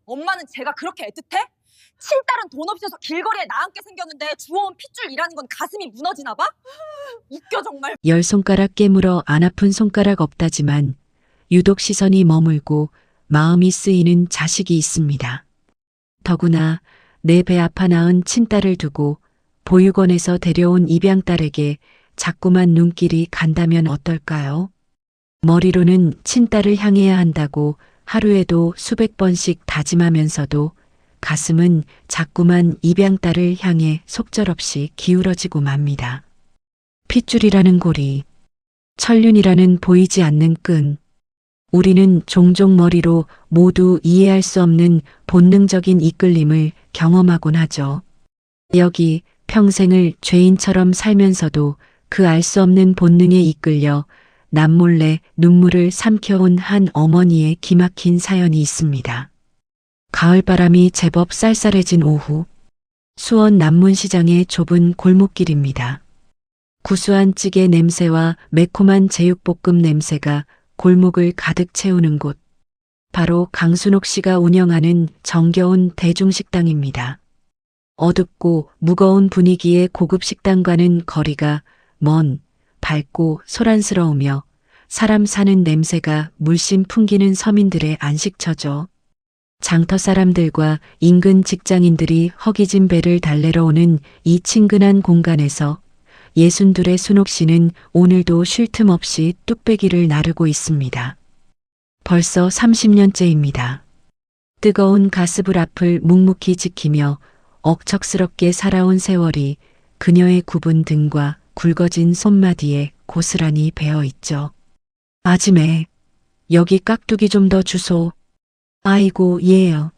엄마는 제가 그렇게 애틋해? 친딸은 돈 없어서 길거리에 나앉게 생겼는데 주워온 핏줄 일하는 건 가슴이 무너지나 봐? 웃겨 정말. 10손가락 깨물어 안 아픈 손가락 없다지만 유독 시선이 머물고 마음이 쓰이는 자식이 있습니다. 더구나 내 배 아파 낳은 친딸을 두고 보육원에서 데려온 입양딸에게 자꾸만 눈길이 간다면 어떨까요? 머리로는 친딸을 향해야 한다고 하루에도 수백 번씩 다짐하면서도 가슴은 자꾸만 입양딸을 향해 속절없이 기울어지고 맙니다. 핏줄이라는 고리, 천륜이라는 보이지 않는 끈. 우리는 종종 머리로 모두 이해할 수 없는 본능적인 이끌림을 경험하곤 하죠. 여기 평생을 죄인처럼 살면서도 그 알 수 없는 본능에 이끌려 남몰래 눈물을 삼켜온 한 어머니의 기막힌 사연이 있습니다. 가을바람이 제법 쌀쌀해진 오후, 수원 남문시장의 좁은 골목길입니다. 구수한 찌개 냄새와 매콤한 제육볶음 냄새가 골목을 가득 채우는 곳, 바로 강순옥 씨가 운영하는 정겨운 대중식당입니다. 어둡고 무거운 분위기의 고급 식당과는 거리가 먼, 밝고 소란스러우며 사람 사는 냄새가 물씬 풍기는 서민들의 안식처죠. 장터 사람들과 인근 직장인들이 허기진 배를 달래러 오는 이 친근한 공간에서 62의 순옥 씨는 오늘도 쉴 틈 없이 뚝배기를 나르고 있습니다. 벌써 30년째입니다. 뜨거운 가스불 앞을 묵묵히 지키며 억척스럽게 살아온 세월이 그녀의 굽은 등과 굵어진 손마디에 고스란히 배어 있죠. 아지매, 여기 깍두기 좀 더 주소. 아이고, 예요.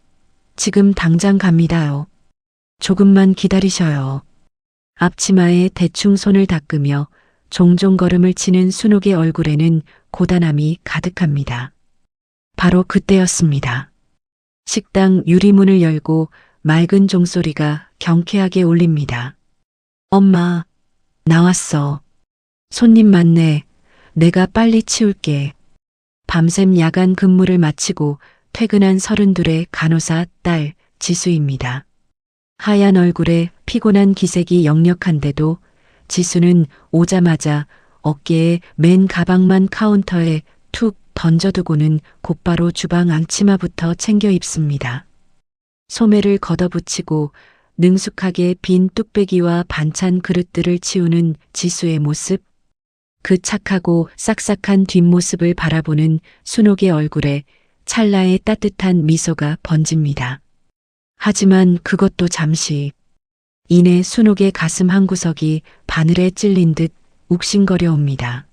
지금 당장 갑니다요. 조금만 기다리셔요. 앞치마에 대충 손을 닦으며 종종 걸음을 치는 순옥의 얼굴에는 고단함이 가득합니다. 바로 그때였습니다. 식당 유리문을 열고 맑은 종소리가 경쾌하게 울립니다. 엄마, 나왔어. 손님 많네. 내가 빨리 치울게. 밤샘 야간 근무를 마치고 퇴근한 32의 간호사 딸 지수입니다. 하얀 얼굴에 피곤한 기색이 역력한데도 지수는 오자마자 어깨에 맨 가방만 카운터에 툭 던져두고는 곧바로 주방 앙치마부터 챙겨 입습니다. 소매를 걷어붙이고 능숙하게 빈 뚝배기와 반찬 그릇들을 치우는 지수의 모습, 그 착하고 싹싹한 뒷모습을 바라보는 순옥의 얼굴에 찰나의 따뜻한 미소가 번집니다. 하지만 그것도 잠시. 이내 순옥의 가슴 한구석이 바늘에 찔린 듯 욱신거려 옵니다.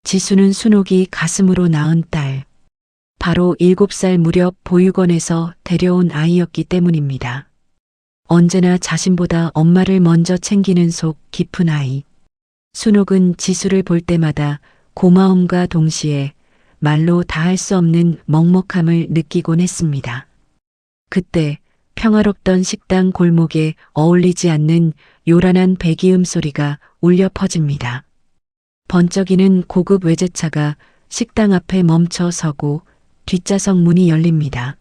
지수는 순옥이 가슴으로 낳은 딸, 바로 7살 무렵 보육원에서 데려온 아이였기 때문입니다. 언제나 자신보다 엄마를 먼저 챙기는 속 깊은 아이. 순옥은 지수를 볼 때마다 고마움과 동시에 말로 다할 수 없는 먹먹함을 느끼곤 했습니다. 그때 평화롭던 식당 골목에 어울리지 않는 요란한 배기음 소리가 울려 퍼집니다. 번쩍이는 고급 외제차가 식당 앞에 멈춰 서고 뒷좌석 문이 열립니다.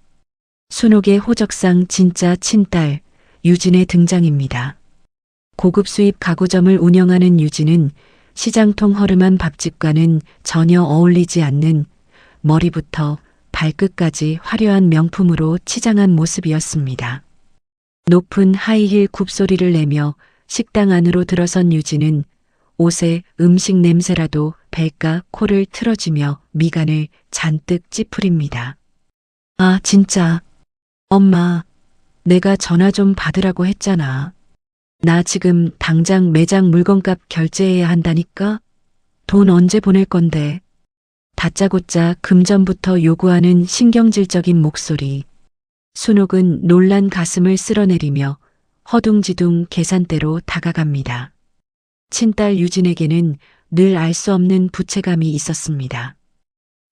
순옥의 호적상 진짜 친딸 유진의 등장입니다. 고급 수입 가구점을 운영하는 유진은 시장통 허름한 밥집과는 전혀 어울리지 않는 머리부터 발끝까지 화려한 명품으로 치장한 모습이었습니다. 높은 하이힐 굽소리를 내며 식당 안으로 들어선 유진은 옷에 음식 냄새라도 벨까 코를 틀어주며 미간을 잔뜩 찌푸립니다. 아, 진짜. 엄마, 내가 전화 좀 받으라고 했잖아. 나 지금 당장 매장 물건값 결제해야 한다니까? 돈 언제 보낼 건데? 다짜고짜 금전부터 요구하는 신경질적인 목소리. 순옥은 놀란 가슴을 쓸어내리며 허둥지둥 계산대로 다가갑니다. 친딸 유진에게는 늘 알 수 없는 부채감이 있었습니다.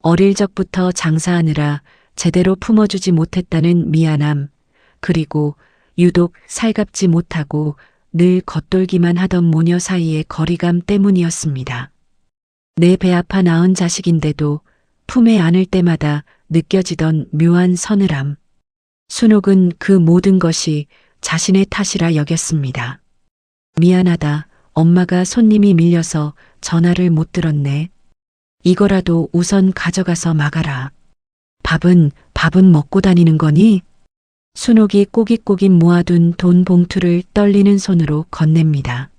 어릴 적부터 장사하느라 제대로 품어주지 못했다는 미안함, 그리고 유독 살갑지 못하고 늘 겉돌기만 하던 모녀 사이의 거리감 때문이었습니다. 내 배 아파 낳은 자식인데도 품에 안을 때마다 느껴지던 묘한 서늘함. 순옥은 그 모든 것이 자신의 탓이라 여겼습니다. 미안하다. 엄마가 손님이 밀려서 전화를 못 들었네. 이거라도 우선 가져가서 막아라. 밥은 먹고 다니는 거니? 순옥이 꼬깃꼬깃 모아둔 돈 봉투를 떨리는 손으로 건넵니다.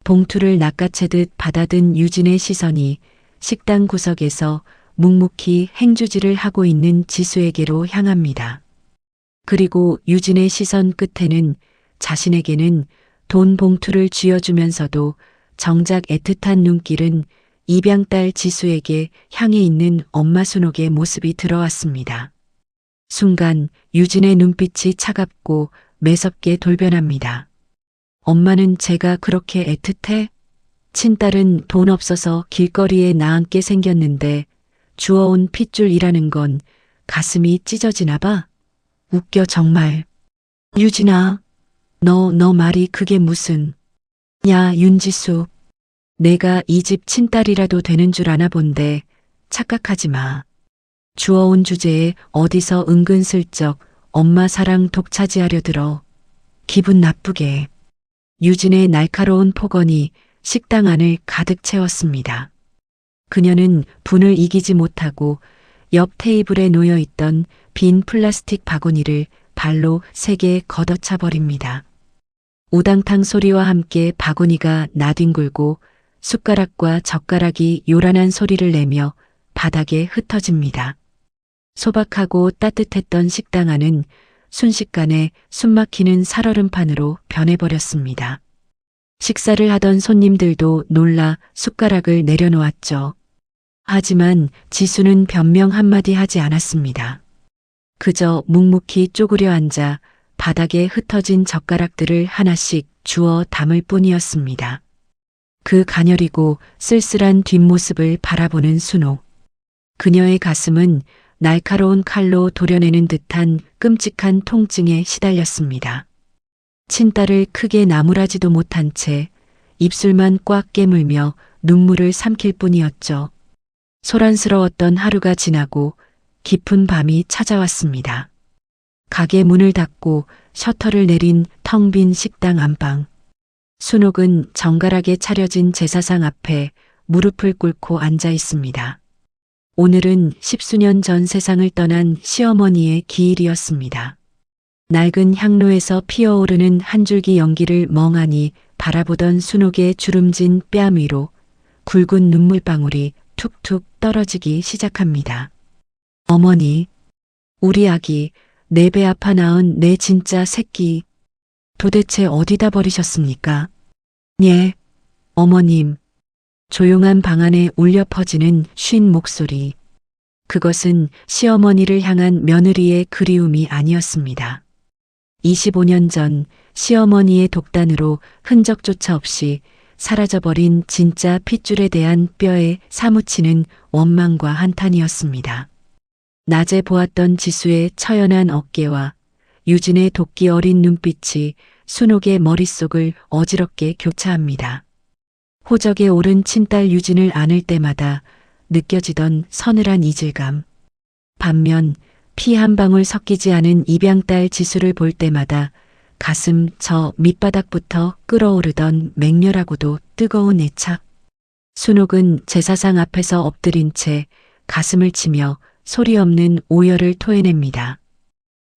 봉투를 낚아채듯 받아든 유진의 시선이 식당 구석에서 묵묵히 행주지를 하고 있는 지수에게로 향합니다. 그리고 유진의 시선 끝에는 자신에게는 돈 봉투를 쥐어주면서도 정작 애틋한 눈길은 입양딸 지수에게 향해 있는 엄마 순옥의 모습이 들어왔습니다. 순간 유진의 눈빛이 차갑고 매섭게 돌변합니다. 엄마는 제가 그렇게 애틋해? 친딸은 돈 없어서 길거리에 나앉게 생겼는데 주워온 핏줄이라는 건 가슴이 찢어지나 봐? 웃겨 정말. 유진아, 너 말이 그게 무슨. 야, 윤지수. 내가 이 집 친딸이라도 되는 줄 아나 본데 착각하지 마. 주워온 주제에 어디서 은근슬쩍 엄마 사랑 독차지하려 들어. 기분 나쁘게. 유진의 날카로운 폭언이 식당 안을 가득 채웠습니다. 그녀는 분을 이기지 못하고 옆 테이블에 놓여 있던 빈 플라스틱 바구니를 발로 세게 걷어차 버립니다. 우당탕 소리와 함께 바구니가 나뒹굴고 숟가락과 젓가락이 요란한 소리를 내며 바닥에 흩어집니다. 소박하고 따뜻했던 식당 안은 순식간에 숨막히는 살얼음판으로 변해버렸습니다. 식사를 하던 손님들도 놀라 숟가락을 내려놓았죠. 하지만 지수는 변명 한마디 하지 않았습니다. 그저 묵묵히 쪼그려 앉아 바닥에 흩어진 젓가락들을 하나씩 주워 담을 뿐이었습니다. 그 가녀리고 쓸쓸한 뒷모습을 바라보는 순옥. 그녀의 가슴은 날카로운 칼로 도려내는 듯한 끔찍한 통증에 시달렸습니다. 친딸을 크게 나무라지도 못한 채 입술만 꽉 깨물며 눈물을 삼킬 뿐이었죠. 소란스러웠던 하루가 지나고 깊은 밤이 찾아왔습니다. 가게 문을 닫고 셔터를 내린 텅 빈 식당 안방. 순옥은 정갈하게 차려진 제사상 앞에 무릎을 꿇고 앉아 있습니다. 오늘은 10수년 전 세상을 떠난 시어머니의 기일이었습니다. 낡은 향로에서 피어오르는 한 줄기 연기를 멍하니 바라보던 순옥의 주름진 뺨 위로 굵은 눈물방울이 툭툭 떨어지기 시작합니다. 어머니, 우리 아기, 내 배 아파 낳은 내 진짜 새끼, 도대체 어디다 버리셨습니까? 예, 어머님. 조용한 방 안에 울려 퍼지는 쉰 목소리. 그것은 시어머니를 향한 며느리의 그리움이 아니었습니다. 25년 전 시어머니의 독단으로 흔적조차 없이 사라져버린 진짜 핏줄에 대한 뼈에 사무치는 원망과 한탄이었습니다. 낮에 보았던 지수의 처연한 어깨와 유진의 도끼 어린 눈빛이 순옥의 머릿속을 어지럽게 교차합니다. 호적에 오른 친딸 유진을 안을 때마다 느껴지던 서늘한 이질감. 반면 피 한 방울 섞이지 않은 입양딸 지수를 볼 때마다 가슴 저 밑바닥부터 끓어오르던 맹렬하고도 뜨거운 애착. 순옥은 제사상 앞에서 엎드린 채 가슴을 치며 소리 없는 오열을 토해냅니다.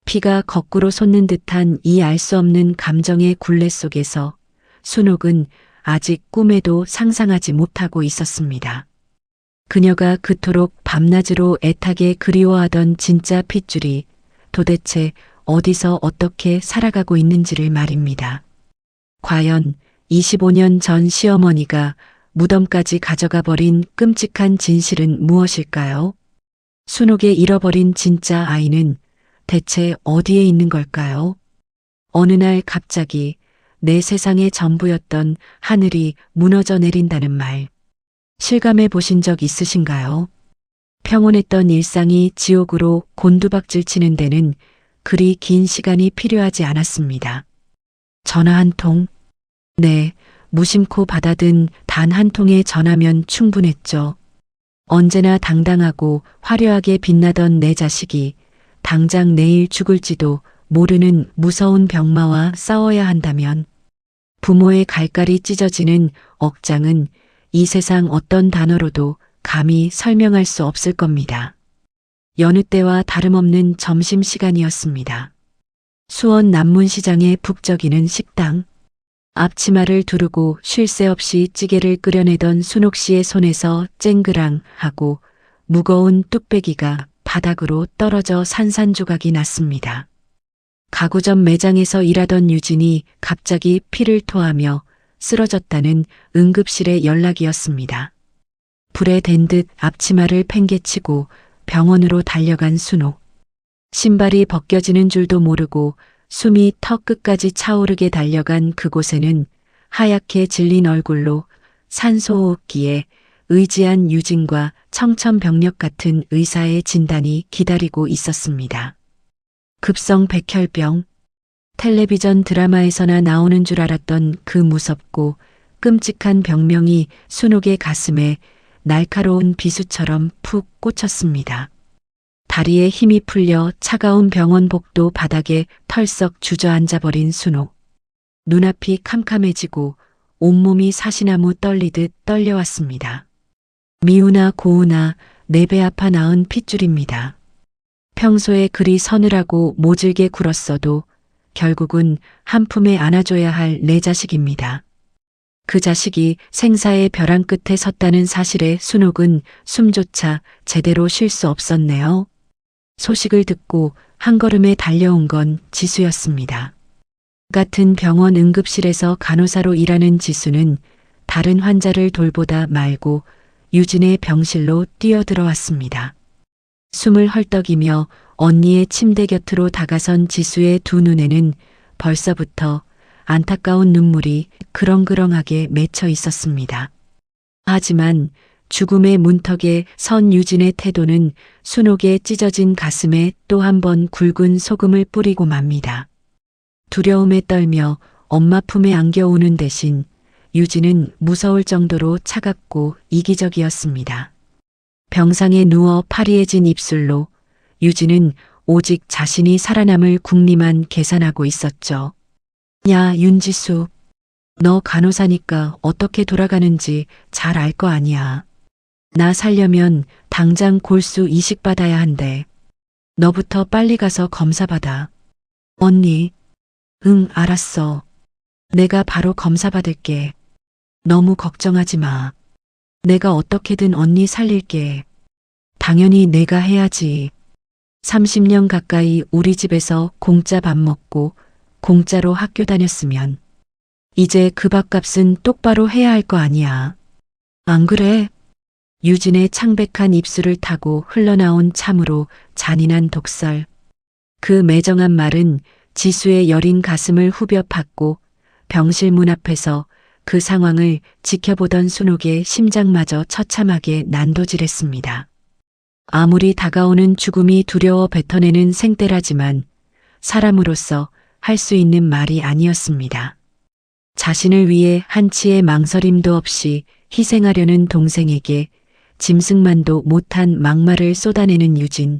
피가 거꾸로 솟는 듯한 이 알 수 없는 감정의 굴레 속에서 순옥은 아직 꿈에도 상상하지 못하고 있었습니다. 그녀가 그토록 밤낮으로 애타게 그리워하던 진짜 핏줄이 도대체 어디서 어떻게 살아가고 있는지를 말입니다. 과연 25년 전 시어머니가 무덤까지 가져가 버린 끔찍한 진실은 무엇일까요? 순옥의 잃어버린 진짜 아이는 대체 어디에 있는 걸까요? 어느 날 갑자기 내 세상의 전부였던 하늘이 무너져 내린다는 말. 실감해 보신 적 있으신가요? 평온했던 일상이 지옥으로 곤두박질 치는 데는 그리 긴 시간이 필요하지 않았습니다. 전화 한 통? 네, 무심코 받아든 단 한 통의 전화면 충분했죠. 언제나 당당하고 화려하게 빛나던 내 자식이 당장 내일 죽을지도 모르는 무서운 병마와 싸워야 한다면 부모의 갈갈이 찢어지는 억장은 이 세상 어떤 단어로도 감히 설명할 수 없을 겁니다. 여느 때와 다름없는 점심시간이었습니다. 수원 남문시장의 북적이는 식당. 앞치마를 두르고 쉴 새 없이 찌개를 끓여내던 순옥 씨의 손에서 쨍그랑 하고 무거운 뚝배기가 바닥으로 떨어져 산산조각이 났습니다. 가구점 매장에서 일하던 유진이 갑자기 피를 토하며 쓰러졌다는 응급실의 연락이었습니다. 불에 댄 듯 앞치마를 팽개치고 병원으로 달려간 순옥. 신발이 벗겨지는 줄도 모르고 숨이 턱 끝까지 차오르게 달려간 그곳에는 하얗게 질린 얼굴로 산소호흡기에 의지한 유진과 청천벽력 같은 의사의 진단이 기다리고 있었습니다. 급성 백혈병. 텔레비전 드라마에서나 나오는 줄 알았던 그 무섭고 끔찍한 병명이 순옥의 가슴에 날카로운 비수처럼 푹 꽂혔습니다. 다리에 힘이 풀려 차가운 병원복도 바닥에 털썩 주저앉아 버린 순옥. 눈앞이 캄캄해지고 온몸이 사시나무 떨리듯 떨려왔습니다. 미우나 고우나 내 배 아파 낳은 핏줄입니다. 평소에 그리 서늘하고 모질게 굴었어도 결국은 한 품에 안아줘야 할 내 자식입니다. 그 자식이 생사의 벼랑 끝에 섰다는 사실에 순옥은 숨조차 제대로 쉴 수 없었네요. 소식을 듣고 한 걸음에 달려온 건 지수였습니다. 같은 병원 응급실에서 간호사로 일하는 지수는 다른 환자를 돌보다 말고 유진의 병실로 뛰어들어왔습니다. 숨을 헐떡이며 언니의 침대 곁으로 다가선 지수의 두 눈에는 벌써부터 안타까운 눈물이 그렁그렁하게 맺혀 있었습니다. 하지만 죽음의 문턱에 선 유진의 태도는 순옥의 찢어진 가슴에 또 한 번 굵은 소금을 뿌리고 맙니다. 두려움에 떨며 엄마 품에 안겨오는 대신 유진은 무서울 정도로 차갑고 이기적이었습니다. 병상에 누워 파리해진 입술로 유진은 오직 자신이 살아남을 궁리만 계산하고 있었죠. 야, 윤지수. 너 간호사니까 어떻게 돌아가는지 잘 알 거 아니야. 나 살려면 당장 골수 이식 받아야 한대. 너부터 빨리 가서 검사 받아. 언니. 응, 알았어. 내가 바로 검사 받을게. 너무 걱정하지 마. 내가 어떻게든 언니 살릴게. 당연히 내가 해야지. 30년 가까이 우리 집에서 공짜 밥 먹고 공짜로 학교 다녔으면 이제 그 밥값은 똑바로 해야 할 거 아니야. 안 그래? 유진의 창백한 입술을 타고 흘러나온 참으로 잔인한 독설. 그 매정한 말은 지수의 여린 가슴을 후벼 팠고 병실 문 앞에서 그 상황을 지켜보던 순옥의 심장마저 처참하게 난도질했습니다. 아무리 다가오는 죽음이 두려워 뱉어내는 생떼라지만 사람으로서 할 수 있는 말이 아니었습니다. 자신을 위해 한치의 망설임도 없이 희생하려는 동생에게 짐승만도 못한 막말을 쏟아내는 유진.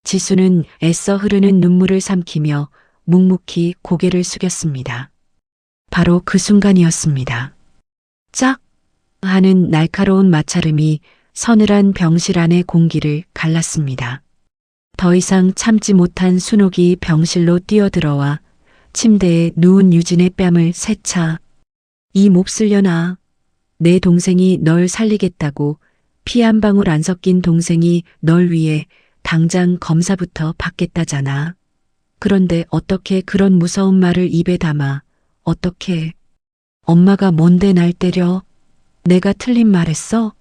지수는 애써 흐르는 눈물을 삼키며 묵묵히 고개를 숙였습니다. 바로 그 순간이었습니다. 짝! 하는 날카로운 마찰음이 서늘한 병실 안의 공기를 갈랐습니다. 더 이상 참지 못한 순옥이 병실로 뛰어들어와 침대에 누운 유진의 뺨을 세차. 이 몹쓸려나. 내 동생이 널 살리겠다고 피 한 방울 안 섞인 동생이 널 위해 당장 검사부터 받겠다잖아. 그런데 어떻게 그런 무서운 말을 입에 담아. 어떻게. 엄마가 뭔데 날 때려. 내가 틀린 말했어?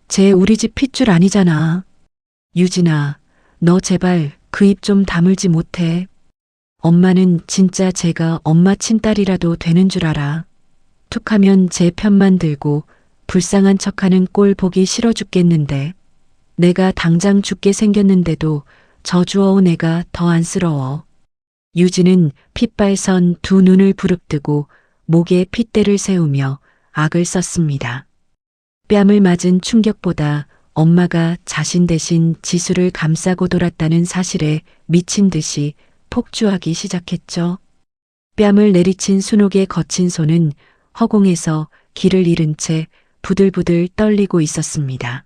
쟤 우리 집 핏줄 아니잖아. 유진아, 너 제발 그 입 좀 다물지 못해. 엄마는 진짜 제가 엄마 친딸이라도 되는 줄 알아. 툭하면 제 편만 들고 불쌍한 척하는 꼴 보기 싫어 죽겠는데. 내가 당장 죽게 생겼는데도 저주어온 애가 더 안쓰러워. 유진은 핏발선 두 눈을 부릅뜨고 목에 핏대를 세우며 악을 썼습니다. 뺨을 맞은 충격보다 엄마가 자신 대신 지수를 감싸고 돌았다는 사실에 미친 듯이 폭주하기 시작했죠. 뺨을 내리친 순옥의 거친 손은 허공에서 길을 잃은 채 부들부들 떨리고 있었습니다.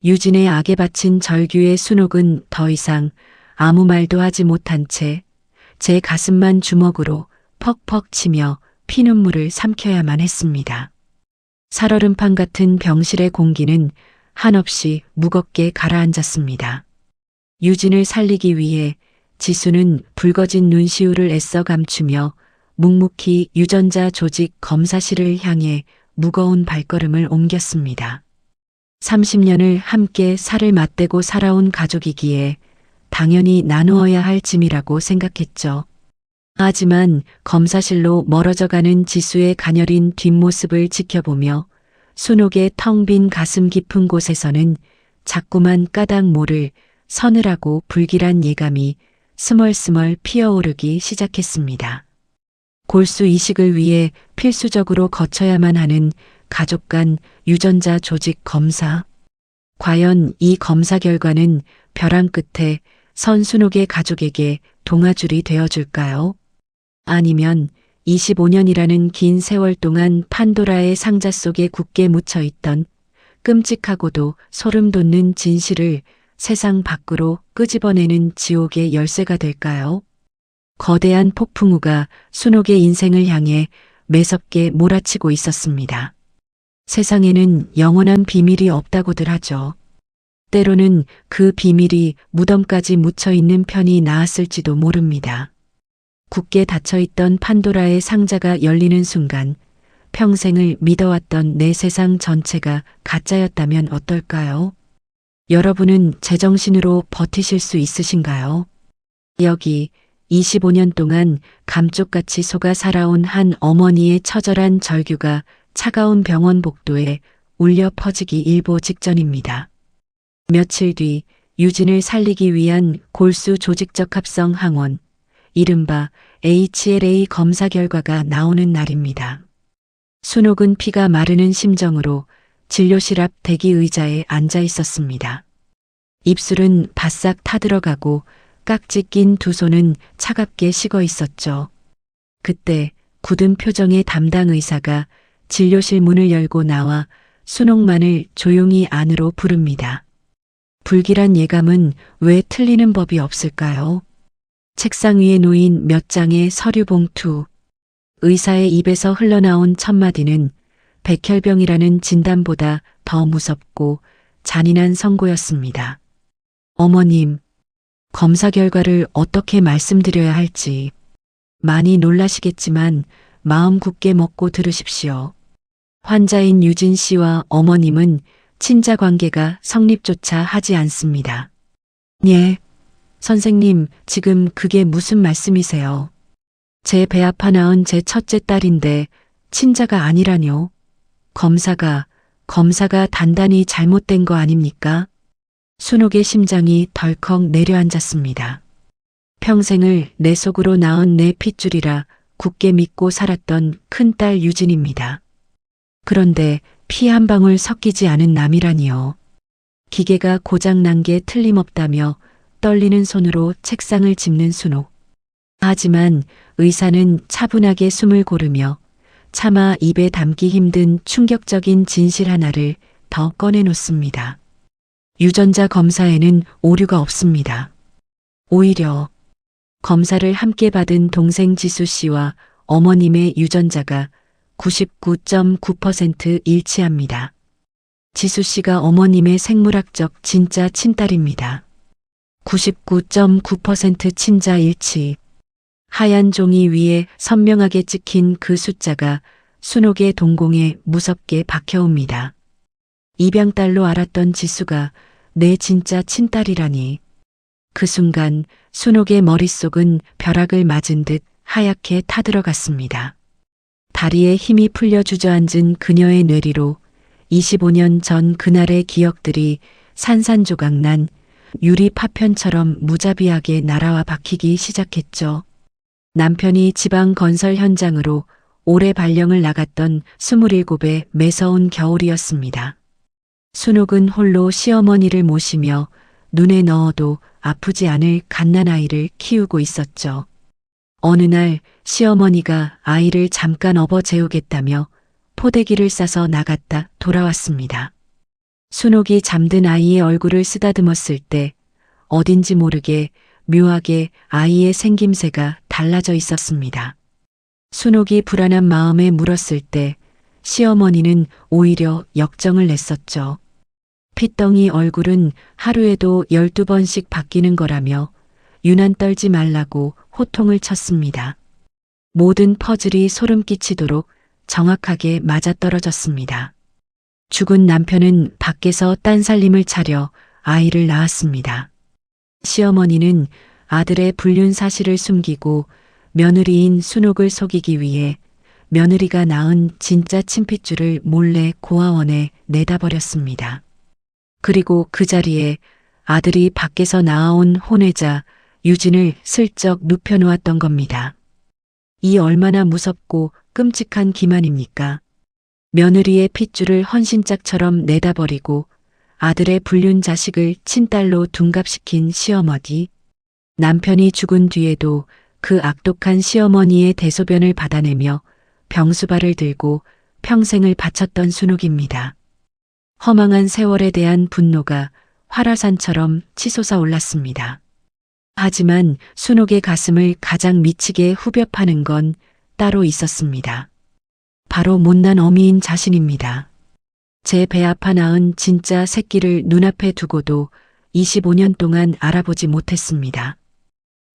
유진의 악에 바친 절규의 순옥은 더 이상 아무 말도 하지 못한 채 제 가슴만 주먹으로 퍽퍽 치며 피눈물을 삼켜야만 했습니다. 살얼음판 같은 병실의 공기는 한없이 무겁게 가라앉았습니다. 유진을 살리기 위해 지수는 붉어진 눈시울을 애써 감추며 묵묵히 유전자 조직 검사실을 향해 무거운 발걸음을 옮겼습니다. 30년을 함께 살을 맞대고 살아온 가족이기에 당연히 나누어야 할 짐이라고 생각했죠. 하지만 검사실로 멀어져가는 지수의 가녀린 뒷모습을 지켜보며 순옥의 텅 빈 가슴 깊은 곳에서는 자꾸만 까닭 모를 서늘하고 불길한 예감이 스멀스멀 피어오르기 시작했습니다. 골수 이식을 위해 필수적으로 거쳐야만 하는 가족 간 유전자 조직 검사. 과연 이 검사 결과는 벼랑 끝에 선 순옥의 가족에게 동아줄이 되어줄까요? 아니면 25년이라는 긴 세월 동안 판도라의 상자 속에 굳게 묻혀있던 끔찍하고도 소름 돋는 진실을 세상 밖으로 끄집어내는 지옥의 열쇠가 될까요? 거대한 폭풍우가 순옥의 인생을 향해 매섭게 몰아치고 있었습니다. 세상에는 영원한 비밀이 없다고들 하죠. 때로는 그 비밀이 무덤까지 묻혀있는 편이 나았을지도 모릅니다. 굳게 닫혀있던 판도라의 상자가 열리는 순간 평생을 믿어왔던 내 세상 전체가 가짜였다면 어떨까요? 여러분은 제정신으로 버티실 수 있으신가요? 여기 25년 동안 감쪽같이 속아 살아온 한 어머니의 처절한 절규가 차가운 병원 복도에 울려 퍼지기 일보 직전입니다. 며칠 뒤 유진을 살리기 위한 골수 조직적 합성 항원, 이른바 HLA 검사 결과가 나오는 날입니다. 순옥은 피가 마르는 심정으로 진료실 앞 대기 의자에 앉아 있었습니다. 입술은 바싹 타들어가고 깍지 낀 두 손은 차갑게 식어 있었죠. 그때 굳은 표정의 담당 의사가 진료실 문을 열고 나와 순옥만을 조용히 안으로 부릅니다. 불길한 예감은 왜 틀리는 법이 없을까요? 책상 위에 놓인 몇 장의 서류 봉투. 의사의 입에서 흘러나온 첫마디는 백혈병이라는 진단보다 더 무섭고 잔인한 선고였습니다. 어머님, 검사 결과를 어떻게 말씀드려야 할지 많이 놀라시겠지만 마음 굳게 먹고 들으십시오. 환자인 유진 씨와 어머님은 친자 관계가 성립조차 하지 않습니다. 예, 선생님, 지금 그게 무슨 말씀이세요? 제 배 아파 낳은 제 첫째 딸인데 친자가 아니라뇨. 검사가 단단히 잘못된 거 아닙니까? 순옥의 심장이 덜컥 내려앉았습니다. 평생을 내 속으로 낳은 내 핏줄이라 굳게 믿고 살았던 큰딸 유진입니다. 그런데 피 한 방울 섞이지 않은 남이라니요. 기계가 고장난 게 틀림없다며 떨리는 손으로 책상을 짚는 순옥. 하지만 의사는 차분하게 숨을 고르며 차마 입에 담기 힘든 충격적인 진실 하나를 더 꺼내놓습니다. 유전자 검사에는 오류가 없습니다. 오히려 검사를 함께 받은 동생 지수 씨와 어머님의 유전자가 99.9% 일치합니다. 지수 씨가 어머님의 생물학적 진짜 친딸입니다. 99.9% 친자 일치. 하얀 종이 위에 선명하게 찍힌 그 숫자가 순옥의 동공에 무섭게 박혀옵니다. 입양딸로 알았던 지수가 내 진짜 친딸이라니. 그 순간 순옥의 머릿속은 벼락을 맞은 듯 하얗게 타들어갔습니다. 다리에 힘이 풀려 주저앉은 그녀의 뇌리로 25년 전 그날의 기억들이 산산조각난 유리 파편처럼 무자비하게 날아와 박히기 시작했죠. 남편이 지방 건설 현장으로 오래 발령을 나갔던 27의 매서운 겨울이었습니다. 순옥은 홀로 시어머니를 모시며 눈에 넣어도 아프지 않을 갓난아이를 키우고 있었죠. 어느 날 시어머니가 아이를 잠깐 업어 재우겠다며 포대기를 싸서 나갔다 돌아왔습니다. 순옥이 잠든 아이의 얼굴을 쓰다듬었을 때 어딘지 모르게 묘하게 아이의 생김새가 달라져 있었습니다. 순옥이 불안한 마음에 물었을 때 시어머니는 오히려 역정을 냈었죠. 핏덩이 얼굴은 하루에도 12번씩 바뀌는 거라며 유난 떨지 말라고 호통을 쳤습니다. 모든 퍼즐이 소름 끼치도록 정확하게 맞아떨어졌습니다. 죽은 남편은 밖에서 딴살림을 차려 아이를 낳았습니다. 시어머니는 아들의 불륜 사실을 숨기고 며느리인 순옥을 속이기 위해 며느리가 낳은 진짜 친핏줄을 몰래 고아원에 내다 버렸습니다. 그리고 그 자리에 아들이 밖에서 낳아온 혼외자 유진을 슬쩍 눕혀놓았던 겁니다. 이 얼마나 무섭고 끔찍한 기만입니까? 며느리의 핏줄을 헌신짝처럼 내다버리고 아들의 불륜 자식을 친딸로 둔갑시킨 시어머니. 남편이 죽은 뒤에도 그 악독한 시어머니의 대소변을 받아내며 병수발을 들고 평생을 바쳤던 순옥입니다. 허망한 세월에 대한 분노가 활화산처럼 치솟아 올랐습니다. 하지만 순옥의 가슴을 가장 미치게 후벼 파는 건 따로 있었습니다. 바로 못난 어미인 자신입니다. 제 배 아파 낳은 진짜 새끼를 눈앞에 두고도 25년 동안 알아보지 못했습니다.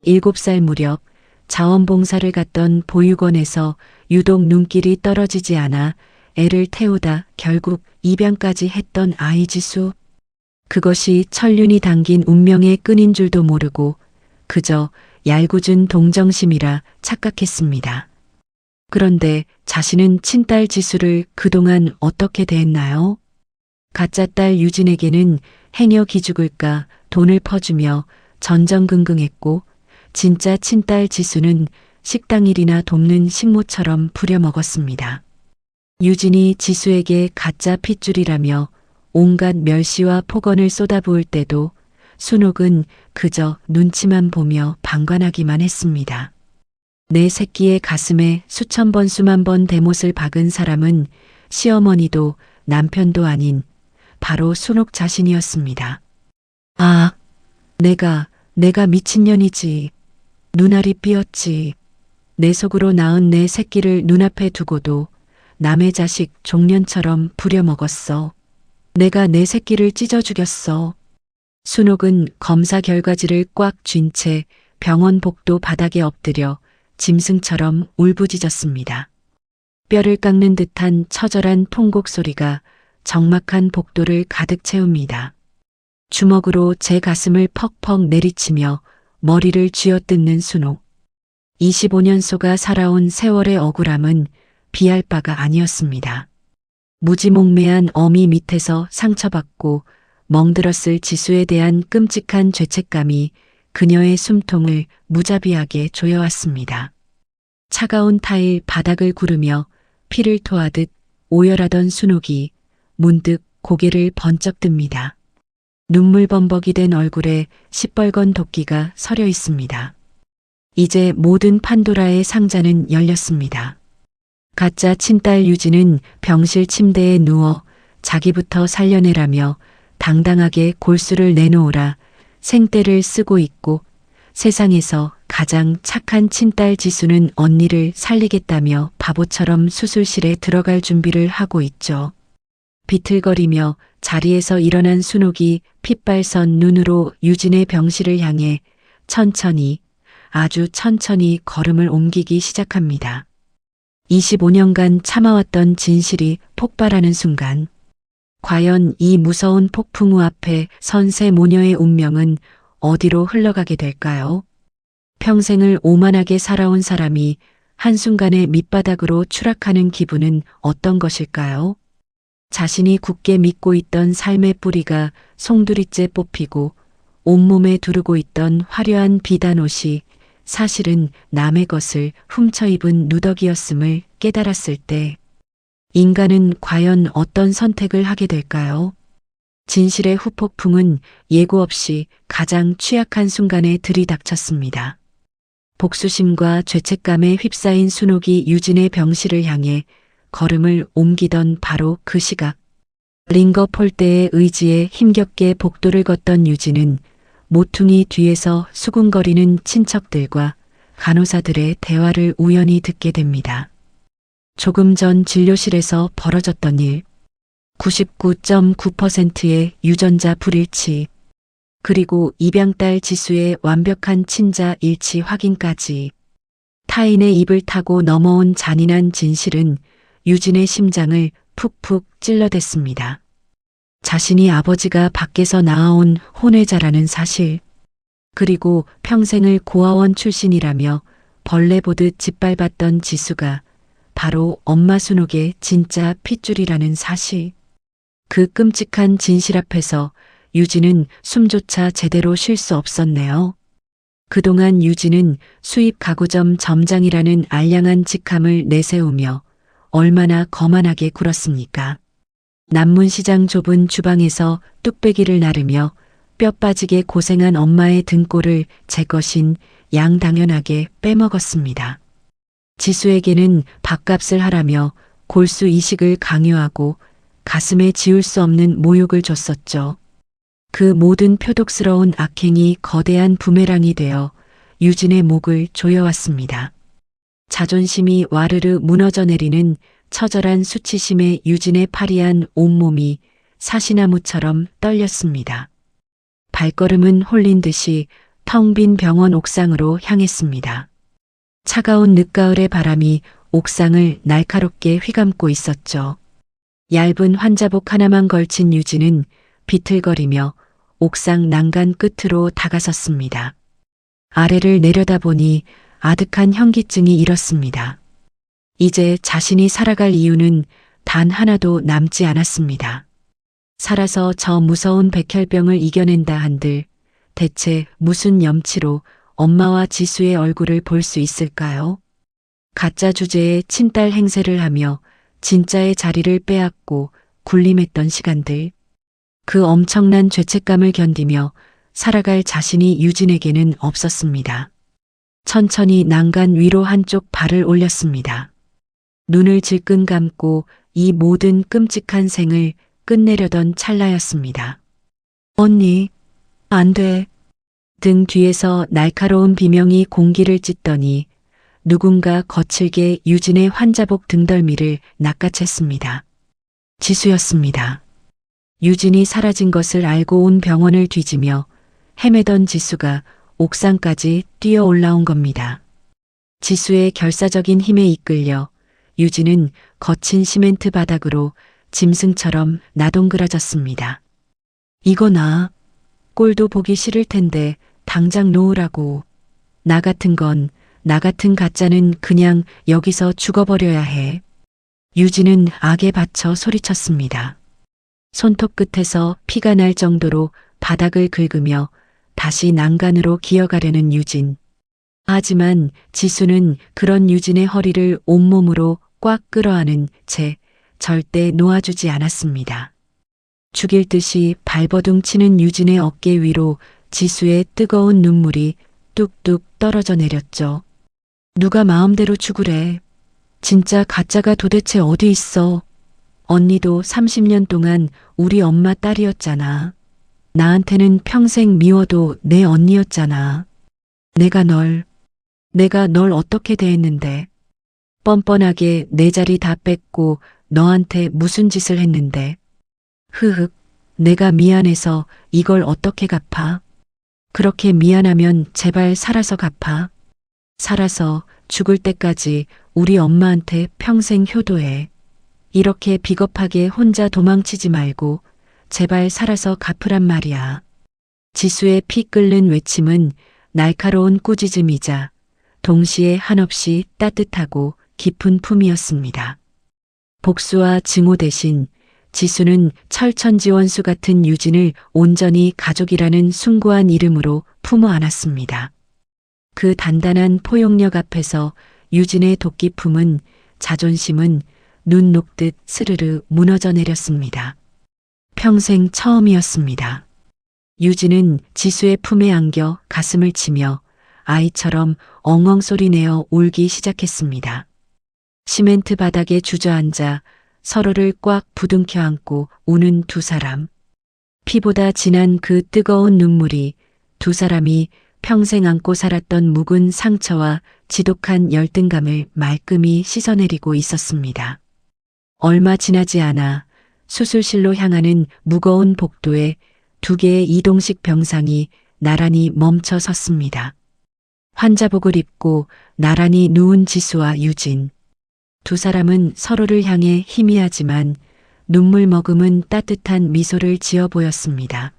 7살 무렵 자원봉사를 갔던 보육원에서 유독 눈길이 떨어지지 않아 애를 태우다 결국 입양까지 했던 아이지수. 그것이 천륜이 당긴 운명의 끈인 줄도 모르고 그저 얄궂은 동정심이라 착각했습니다. 그런데 자신은 친딸 지수를 그동안 어떻게 대했나요? 가짜 딸 유진에게는 행여 기죽을까 돈을 퍼주며 전전긍긍했고 진짜 친딸 지수는 식당 일이나 돕는 식모처럼 부려먹었습니다. 유진이 지수에게 가짜 핏줄이라며 온갖 멸시와 폭언을 쏟아부을 때도 순옥은 그저 눈치만 보며 방관하기만 했습니다. 내 새끼의 가슴에 수천 번 수만 번 대못을 박은 사람은 시어머니도 남편도 아닌 바로 순옥 자신이었습니다. 아, 내가 미친년이지. 눈알이 삐었지. 내 속으로 낳은 내 새끼를 눈앞에 두고도 남의 자식 종년처럼 부려먹었어. 내가 내 새끼를 찢어 죽였어. 순옥은 검사 결과지를 꽉 쥔 채 병원 복도 바닥에 엎드려 짐승처럼 울부짖었습니다. 뼈를 깎는 듯한 처절한 통곡 소리가 적막한 복도를 가득 채웁니다. 주먹으로 제 가슴을 퍽퍽 내리치며 머리를 쥐어뜯는 순옥. 25년 소가 살아온 세월의 억울함은 비할 바가 아니었습니다. 무지몽매한 어미 밑에서 상처받고 멍들었을 지수에 대한 끔찍한 죄책감이 그녀의 숨통을 무자비하게 조여왔습니다. 차가운 타일 바닥을 구르며 피를 토하듯 오열하던 순옥이 문득 고개를 번쩍 듭니다. 눈물 범벅이 된 얼굴에 시뻘건 도끼가 서려 있습니다. 이제 모든 판도라의 상자는 열렸습니다. 가짜 친딸 유진은 병실 침대에 누워 자기부터 살려내라며 당당하게 골수를 내놓으라 생떼를 쓰고 있고 세상에서 가장 착한 친딸 지수는 언니를 살리겠다며 바보처럼 수술실에 들어갈 준비를 하고 있죠. 비틀거리며 자리에서 일어난 순옥이 핏발선 눈으로 유진의 병실을 향해 천천히 아주 천천히 걸음을 옮기기 시작합니다. 25년간 참아왔던 진실이 폭발하는 순간 과연 이 무서운 폭풍우 앞에 선 세 모녀의 운명은 어디로 흘러가게 될까요? 평생을 오만하게 살아온 사람이 한순간에 밑바닥으로 추락하는 기분은 어떤 것일까요? 자신이 굳게 믿고 있던 삶의 뿌리가 송두리째 뽑히고 온몸에 두르고 있던 화려한 비단옷이 사실은 남의 것을 훔쳐 입은 누더기였음을 깨달았을 때 인간은 과연 어떤 선택을 하게 될까요? 진실의 후폭풍은 예고 없이 가장 취약한 순간에 들이닥쳤습니다. 복수심과 죄책감에 휩싸인 순옥이 유진의 병실을 향해 걸음을 옮기던 바로 그 시각. 링거폴대의 의지에 힘겹게 복도를 걷던 유진은 모퉁이 뒤에서 수군거리는 친척들과 간호사들의 대화를 우연히 듣게 됩니다. 조금 전 진료실에서 벌어졌던 일, 99.9%의 유전자 불일치, 그리고 입양딸 지수의 완벽한 친자 일치 확인까지 타인의 입을 타고 넘어온 잔인한 진실은 유진의 심장을 푹푹 찔러댔습니다. 자신이 아버지가 밖에서 낳아온 혼외자라는 사실, 그리고 평생을 고아원 출신이라며 벌레 보듯 짓밟았던 지수가 바로 엄마 순옥의 진짜 핏줄이라는 사실. 그 끔찍한 진실 앞에서 유진은 숨조차 제대로 쉴 수 없었네요. 그동안 유진은 수입 가구점 점장이라는 알량한 직함을 내세우며 얼마나 거만하게 굴었습니까? 남문시장 좁은 주방에서 뚝배기를 나르며 뼈 빠지게 고생한 엄마의 등골을 제 것인 양당연하게 빼먹었습니다. 지수에게는 밥값을 하라며 골수 이식을 강요하고 가슴에 지울 수 없는 모욕을 줬었죠. 그 모든 표독스러운 악행이 거대한 부메랑이 되어 유진의 목을 조여왔습니다. 자존심이 와르르 무너져 내리는 처절한 수치심에 유진의 파리한 온몸이 사시나무처럼 떨렸습니다. 발걸음은 홀린 듯이 텅 빈 병원 옥상으로 향했습니다. 차가운 늦가을의 바람이 옥상을 날카롭게 휘감고 있었죠. 얇은 환자복 하나만 걸친 유진은 비틀거리며 옥상 난간 끝으로 다가섰습니다. 아래를 내려다보니 아득한 현기증이 일었습니다. 이제 자신이 살아갈 이유는 단 하나도 남지 않았습니다. 살아서 저 무서운 백혈병을 이겨낸다 한들 대체 무슨 염치로 엄마와 지수의 얼굴을 볼 수 있을까요? 가짜 주제에 친딸 행세를 하며 진짜의 자리를 빼앗고 군림했던 시간들. 그 엄청난 죄책감을 견디며 살아갈 자신이 유진에게는 없었습니다. 천천히 난간 위로 한쪽 발을 올렸습니다. 눈을 질끈 감고 이 모든 끔찍한 생을 끝내려던 찰나였습니다. 언니, 안 돼. 등 뒤에서 날카로운 비명이 공기를 찢더니 누군가 거칠게 유진의 환자복 등덜미를 낚아챘습니다. 지수였습니다. 유진이 사라진 것을 알고 온 병원을 뒤지며 헤매던 지수가 옥상까지 뛰어 올라온 겁니다. 지수의 결사적인 힘에 이끌려 유진은 거친 시멘트 바닥으로 짐승처럼 나동그라졌습니다. 이거 나 꼴도 보기 싫을 텐데 당장 놓으라고. 나 같은 가짜는 그냥 여기서 죽어버려야 해. 유진은 악에 받쳐 소리쳤습니다. 손톱 끝에서 피가 날 정도로 바닥을 긁으며 다시 난간으로 기어가려는 유진. 하지만 지수는 그런 유진의 허리를 온몸으로 꽉 끌어안은 채 절대 놓아주지 않았습니다. 죽일 듯이 발버둥 치는 유진의 어깨 위로 지수의 뜨거운 눈물이 뚝뚝 떨어져 내렸죠. 누가 마음대로 죽으래. 진짜 가짜가 도대체 어디 있어. 언니도 30년 동안 우리 엄마 딸이었잖아. 나한테는 평생 미워도 내 언니였잖아. 내가 널 어떻게 대했는데. 뻔뻔하게 내 자리 다 뺏고 너한테 무슨 짓을 했는데. 흐흑, 내가 미안해서 이걸 어떻게 갚아? 그렇게 미안하면 제발 살아서 갚아. 살아서 죽을 때까지 우리 엄마한테 평생 효도해. 이렇게 비겁하게 혼자 도망치지 말고 제발 살아서 갚으란 말이야. 지수의 피 끓는 외침은 날카로운 꾸짖음이자 동시에 한없이 따뜻하고 깊은 품이었습니다. 복수와 증오 대신 지수는 철천지원수 같은 유진을 온전히 가족이라는 숭고한 이름으로 품어 안았습니다. 그 단단한 포용력 앞에서 유진의 도끼품은 자존심은 눈 녹듯 스르르 무너져 내렸습니다. 평생 처음이었습니다. 유진은 지수의 품에 안겨 가슴을 치며 아이처럼 엉엉 소리내어 울기 시작했습니다. 시멘트 바닥에 주저앉아 서로를 꽉 부둥켜 안고 우는 두 사람. 피보다 진한 그 뜨거운 눈물이 두 사람이 평생 안고 살았던 묵은 상처와 지독한 열등감을 말끔히 씻어내리고 있었습니다. 얼마 지나지 않아 수술실로 향하는 무거운 복도에 두 개의 이동식 병상이 나란히 멈춰 섰습니다. 환자복을 입고 나란히 누운 지수와 유진. 두 사람은 서로를 향해 희미하지만 눈물 머금은 따뜻한 미소를 지어 보였습니다.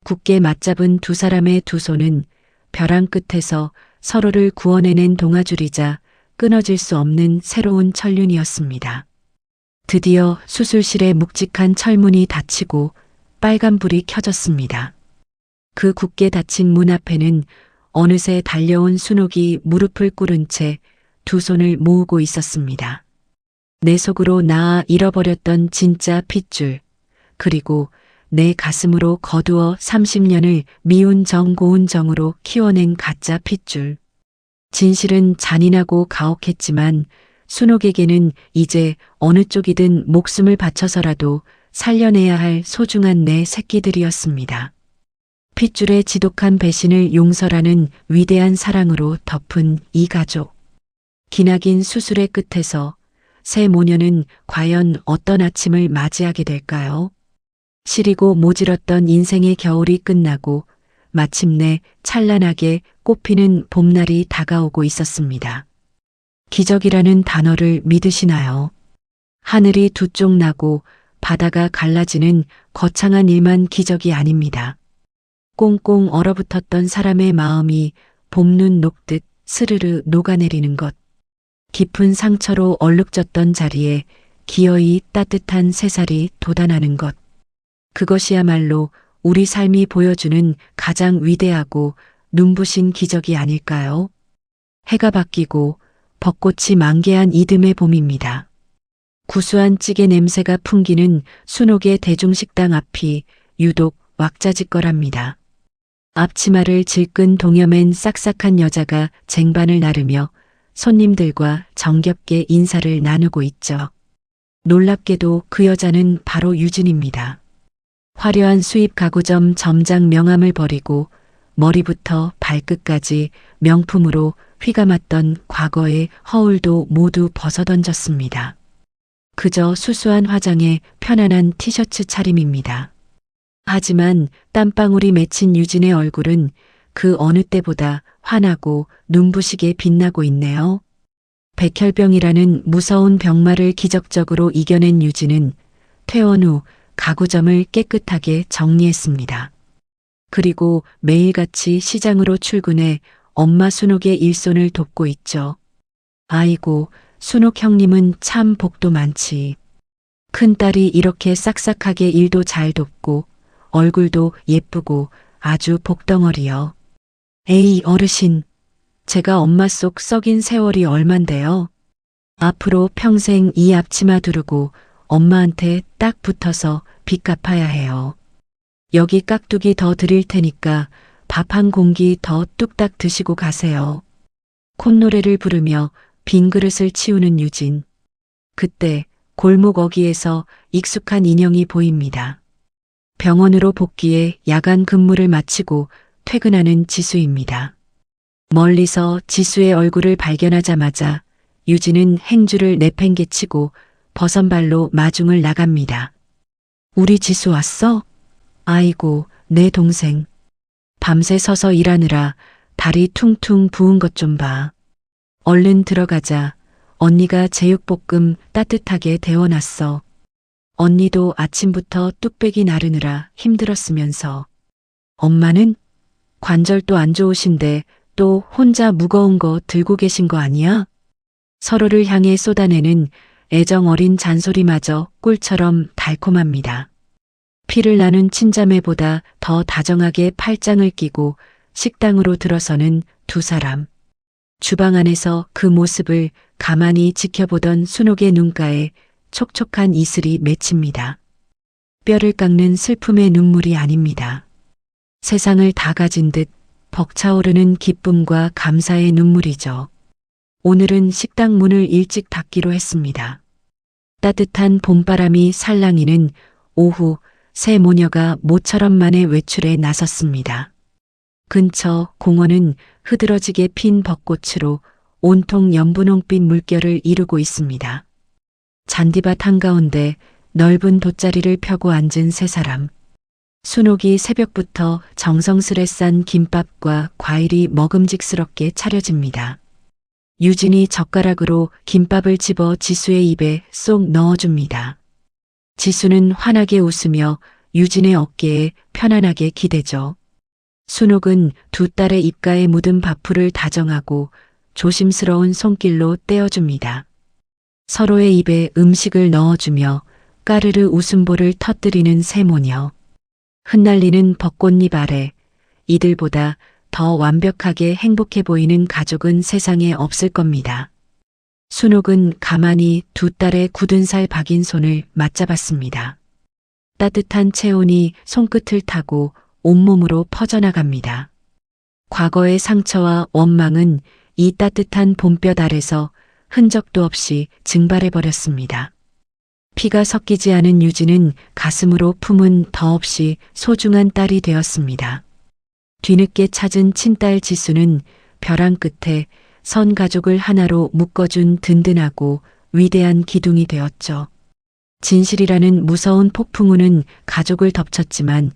굳게 맞잡은 두 사람의 두 손은 벼랑 끝에서 서로를 구원해낸 동아줄이자 끊어질 수 없는 새로운 천륜이었습니다. 드디어 수술실의 묵직한 철문이 닫히고 빨간불이 켜졌습니다. 그 굳게 닫힌 문 앞에는 어느새 달려온 순옥이 무릎을 꿇은 채 두 손을 모으고 있었습니다. 내 속으로 낳아 잃어버렸던 진짜 핏줄, 그리고 내 가슴으로 거두어 30년을 미운 정 고운 정으로 키워낸 가짜 핏줄. 진실은 잔인하고 가혹했지만 순옥에게는 이제 어느 쪽이든 목숨을 바쳐서라도 살려내야 할 소중한 내 새끼들이었습니다. 핏줄의 지독한 배신을 용서라는 위대한 사랑으로 덮은 이 가족. 기나긴 수술의 끝에서 새 모녀는 과연 어떤 아침을 맞이하게 될까요? 시리고 모질었던 인생의 겨울이 끝나고 마침내 찬란하게 꽃피는 봄날이 다가오고 있었습니다. 기적이라는 단어를 믿으시나요? 하늘이 두 쪽 나고 바다가 갈라지는 거창한 일만 기적이 아닙니다. 꽁꽁 얼어붙었던 사람의 마음이 봄눈 녹듯 스르르 녹아내리는 것. 깊은 상처로 얼룩졌던 자리에 기어이 따뜻한 새살이 돋아나는 것. 그것이야말로 우리 삶이 보여주는 가장 위대하고 눈부신 기적이 아닐까요? 해가 바뀌고 벚꽃이 만개한 이듬해 봄입니다. 구수한 찌개 냄새가 풍기는 순옥의 대중식당 앞이 유독 왁자지껄합니다. 앞치마를 질끈 동여맨 싹싹한 여자가 쟁반을 나르며 손님들과 정겹게 인사를 나누고 있죠. 놀랍게도 그 여자는 바로 유진입니다. 화려한 수입 가구점 점장 명함을 버리고 머리부터 발끝까지 명품으로 휘감았던 과거의 허울도 모두 벗어던졌습니다. 그저 수수한 화장에 편안한 티셔츠 차림입니다. 하지만 땀방울이 맺힌 유진의 얼굴은 그 어느 때보다 환하고 눈부시게 빛나고 있네요. 백혈병이라는 무서운 병마를 기적적으로 이겨낸 유진은 퇴원 후 가구점을 깨끗하게 정리했습니다. 그리고 매일같이 시장으로 출근해 엄마 순옥의 일손을 돕고 있죠. 아이고, 순옥 형님은 참 복도 많지. 큰딸이 이렇게 싹싹하게 일도 잘 돕고 얼굴도 예쁘고 아주 복덩어리요. 에이 어르신, 제가 엄마 속 썩인 세월이 얼만데요. 앞으로 평생 이 앞치마 두르고 엄마한테 딱 붙어서 빚 갚아야 해요. 여기 깍두기 더 드릴 테니까 밥 한 공기 더 뚝딱 드시고 가세요. 콧노래를 부르며 빈 그릇을 치우는 유진. 그때 골목 어귀에서 익숙한 인형이 보입니다. 병원으로 복귀해 야간 근무를 마치고 퇴근하는 지수입니다. 멀리서 지수의 얼굴을 발견하자마자 유진은 행주를 내팽개치고 버선발로 마중을 나갑니다. 우리 지수 왔어? 아이고, 내 동생. 밤새 서서 일하느라 다리 퉁퉁 부은 것 좀 봐. 얼른 들어가자. 언니가 제육볶음 따뜻하게 데워놨어. 언니도 아침부터 뚝배기 나르느라 힘들었으면서. 엄마는? 관절도 안 좋으신데 또 혼자 무거운 거 들고 계신 거 아니야? 서로를 향해 쏟아내는 애정 어린 잔소리마저 꿀처럼 달콤합니다. 피를 나눈 친자매보다 더 다정하게 팔짱을 끼고 식당으로 들어서는 두 사람. 주방 안에서 그 모습을 가만히 지켜보던 순옥의 눈가에 촉촉한 이슬이 맺힙니다. 뼈를 깎는 슬픔의 눈물이 아닙니다. 세상을 다 가진 듯 벅차오르는 기쁨과 감사의 눈물이죠. 오늘은 식당 문을 일찍 닫기로 했습니다. 따뜻한 봄바람이 살랑이는 오후 새 모녀가 모처럼 만에 외출에 나섰습니다. 근처 공원은 흐드러지게 핀 벚꽃으로 온통 연분홍빛 물결을 이루고 있습니다. 잔디밭 한가운데 넓은 돗자리를 펴고 앉은 세 사람. 순옥이 새벽부터 정성스레 싼 김밥과 과일이 먹음직스럽게 차려집니다. 유진이 젓가락으로 김밥을 집어 지수의 입에 쏙 넣어줍니다. 지수는 환하게 웃으며 유진의 어깨에 편안하게 기대죠. 순옥은 두 딸의 입가에 묻은 밥풀을 다정하고 조심스러운 손길로 떼어줍니다. 서로의 입에 음식을 넣어주며 까르르 웃음보를 터뜨리는 세 모녀. 흩날리는 벚꽃잎 아래 이들보다 더 완벽하게 행복해 보이는 가족은 세상에 없을 겁니다. 순옥은 가만히 두 딸의 굳은 살 박인 손을 맞잡았습니다. 따뜻한 체온이 손끝을 타고 온몸으로 퍼져나갑니다. 과거의 상처와 원망은 이 따뜻한 봄볕 아래서 흔적도 없이 증발해버렸습니다. 피가 섞이지 않은 유진은 가슴으로 품은 더없이 소중한 딸이 되었습니다. 뒤늦게 찾은 친딸 지수는 벼랑 끝에 선 가족을 하나로 묶어준 든든하고 위대한 기둥이 되었죠. 진실이라는 무서운 폭풍우는 가족을 덮쳤지만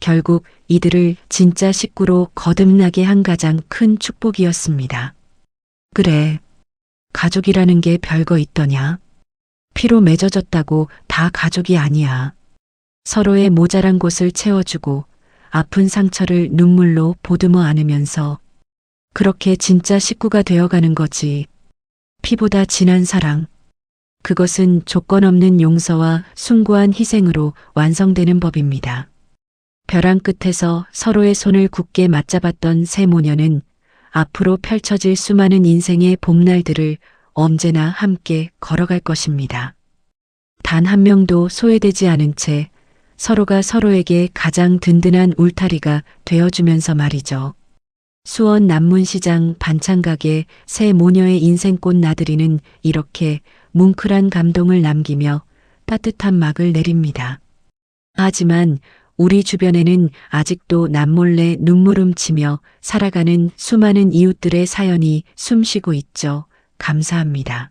결국 이들을 진짜 식구로 거듭나게 한 가장 큰 축복이었습니다. 그래, 가족이라는 게 별거 있더냐? 피로 맺어졌다고 다 가족이 아니야. 서로의 모자란 곳을 채워주고 아픈 상처를 눈물로 보듬어 안으면서 그렇게 진짜 식구가 되어가는 거지. 피보다 진한 사랑. 그것은 조건 없는 용서와 숭고한 희생으로 완성되는 법입니다. 벼랑 끝에서 서로의 손을 굳게 맞잡았던 세 모녀는 앞으로 펼쳐질 수많은 인생의 봄날들을 언제나 함께 걸어갈 것입니다. 단 한 명도 소외되지 않은 채 서로가 서로에게 가장 든든한 울타리가 되어주면서 말이죠. 수원 남문시장 반찬가게 세 모녀의 인생꽃 나들이는 이렇게 뭉클한 감동을 남기며 따뜻한 막을 내립니다. 하지만 우리 주변에는 아직도 남몰래 눈물 훔치며 살아가는 수많은 이웃들의 사연이 숨쉬고 있죠. 감사합니다.